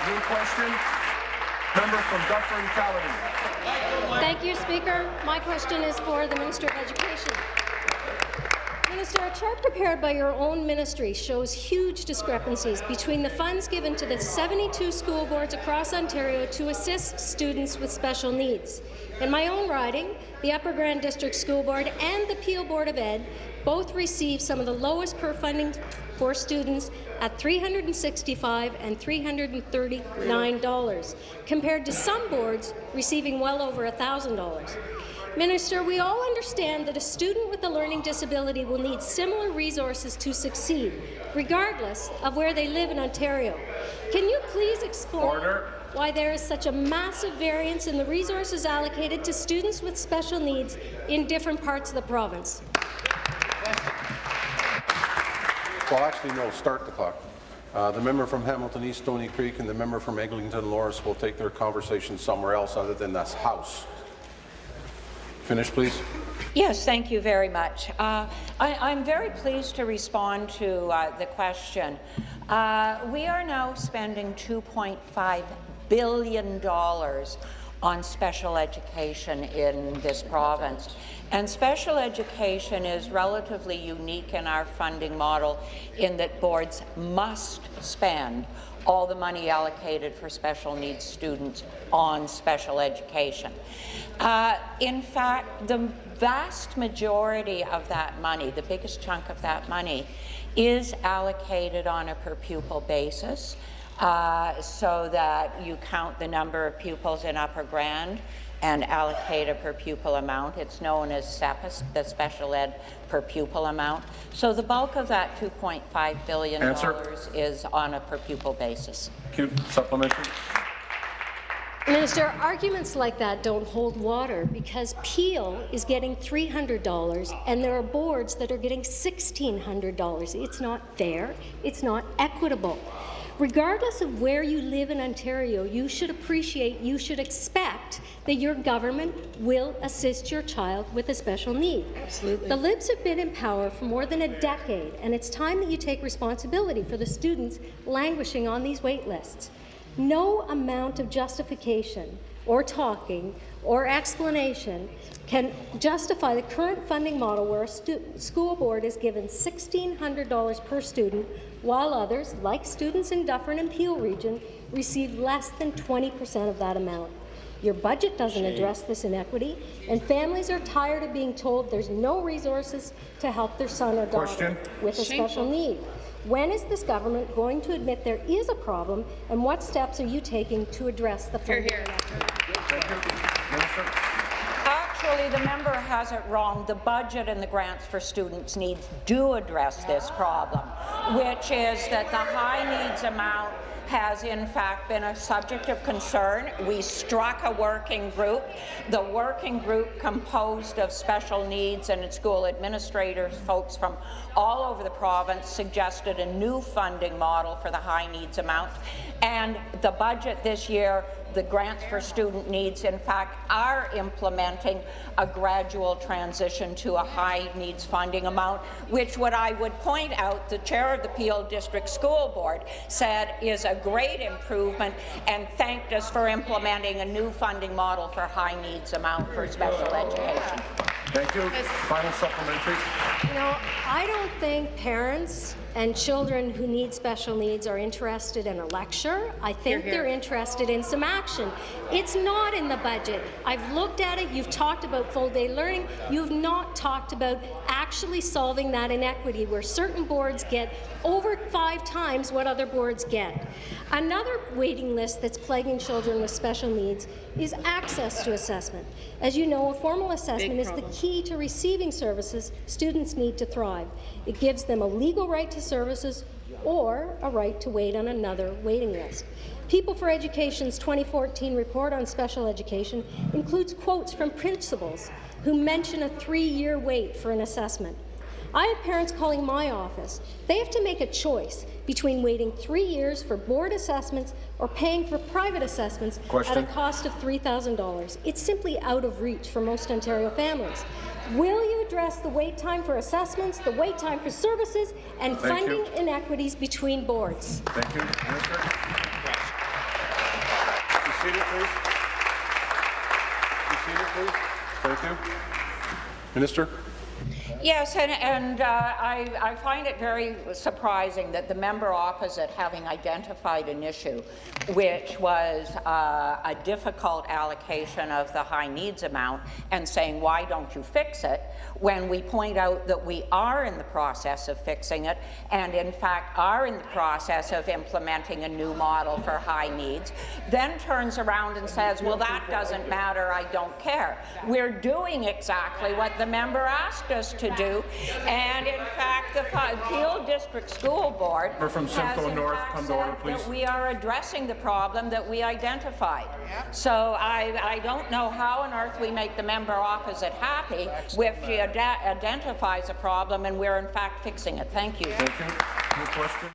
New question. Member from Dufferin-Caledon. Thank you, Speaker. My question is for the Minister of Education. Minister, a chart prepared by your own ministry shows huge discrepancies between the funds given to the 72 school boards across Ontario to assist students with special needs. In my own riding, the Upper Grand District School Board and the Peel Board of Ed both receive some of the lowest per funding for students at $365 and $339, compared to some boards receiving well over $1,000. Minister, we all understand that a student with a learning disability will need similar resources to succeed, regardless of where they live in Ontario. Can you please explain why there is such a massive variance in the resources allocated to students with special needs in different parts of the province? Well, actually, no. Start the clock. The member from Hamilton East, Stony Creek, and the member from Eglinton Lawrence will take their conversation somewhere else other than this House. Finish, please. Yes, thank you very much. I'm very pleased to respond to the question. We are now spending $2.5 billion on special education in this province. And special education is relatively unique in our funding model in that boards must spend all the money allocated for special needs students on special education. In fact, the vast majority of that money, the biggest chunk of that money, is allocated on a per pupil basis, so that you count the number of pupils in Upper Grand and allocate a per pupil amount. It's known as SEPA, the Special Ed per pupil amount. So the bulk of that $2.5 billion is on a per pupil basis. Thank you. Supplementary. Minister, arguments like that don't hold water because Peel is getting $300 and there are boards that are getting $1,600. It's not fair. It's not equitable. Regardless of where you live in Ontario, you should appreciate, you should expect that your government will assist your child with a special need. Absolutely. The Libs have been in power for more than a decade, and it's time that you take responsibility for the students languishing on these wait lists. No amount of justification or talking or explanation can justify the current funding model where a school board is given $1,600 per student, while others, like students in Dufferin and Peel region, receive less than 20% of that amount. Your budget doesn't address this inequity, and families are tired of being told there's no resources to help their son or daughter with a special need. When is this government going to admit there is a problem, and what steps are you taking to address the funding inequity? Actually, the member has it wrong. The budget and the grants for students' needs do address this problem, which is that the high needs amount has in fact been a subject of concern. We struck a working group. The working group, composed of special needs and school administrators, folks from all over the province, suggested a new funding model for the high needs amount. And the budget this year, the grants for student needs, in fact, are implementing a gradual transition to a high needs funding amount, which what I would point out, the chair of the Peel District School Board said is a great improvement and thanked us for implementing a new funding model for high needs amount for special education. Thank you. Final supplementary. You know, I don't think parents and children who need special needs are interested in a lecture. I think they're interested in some action. It's not in the budget. I've looked at it. You've talked about full-day learning. You've not talked about actually solving that inequity where certain boards get over 5 times what other boards get. Another waiting list that's plaguing children with special needs is access to assessment. As you know, a formal assessment is the key to receiving services students need to thrive. It gives them a legal right to services or a right to wait on another waiting list. People for Education's 2014 report on special education includes quotes from principals who mention a 3-year wait for an assessment. I have parents calling my office. They have to make a choice between waiting 3 years for board assessments or paying for private assessments at a cost of $3,000. It's simply out of reach for most Ontario families. Will you address the wait time for assessments, the wait time for services, and funding inequities between boards? Thank you. Minister. Minister? Yes, and I find it very surprising that the member opposite, having identified an issue which was a difficult allocation of the high needs amount, and saying, why don't you fix it, when we point out that we are in the process of fixing it, and in fact are in the process of implementing a new model for high needs, then turns around and says, well, that doesn't matter, I don't care. We're doing exactly what the member asked us to do, and in fact the Peel District School Board From Simcoe North, come to order, please. that we are addressing the problem that we identified. So I don't know how on earth we make the member opposite happy if she identifies a problem and we're in fact fixing it. Thank you. Thank you. New question.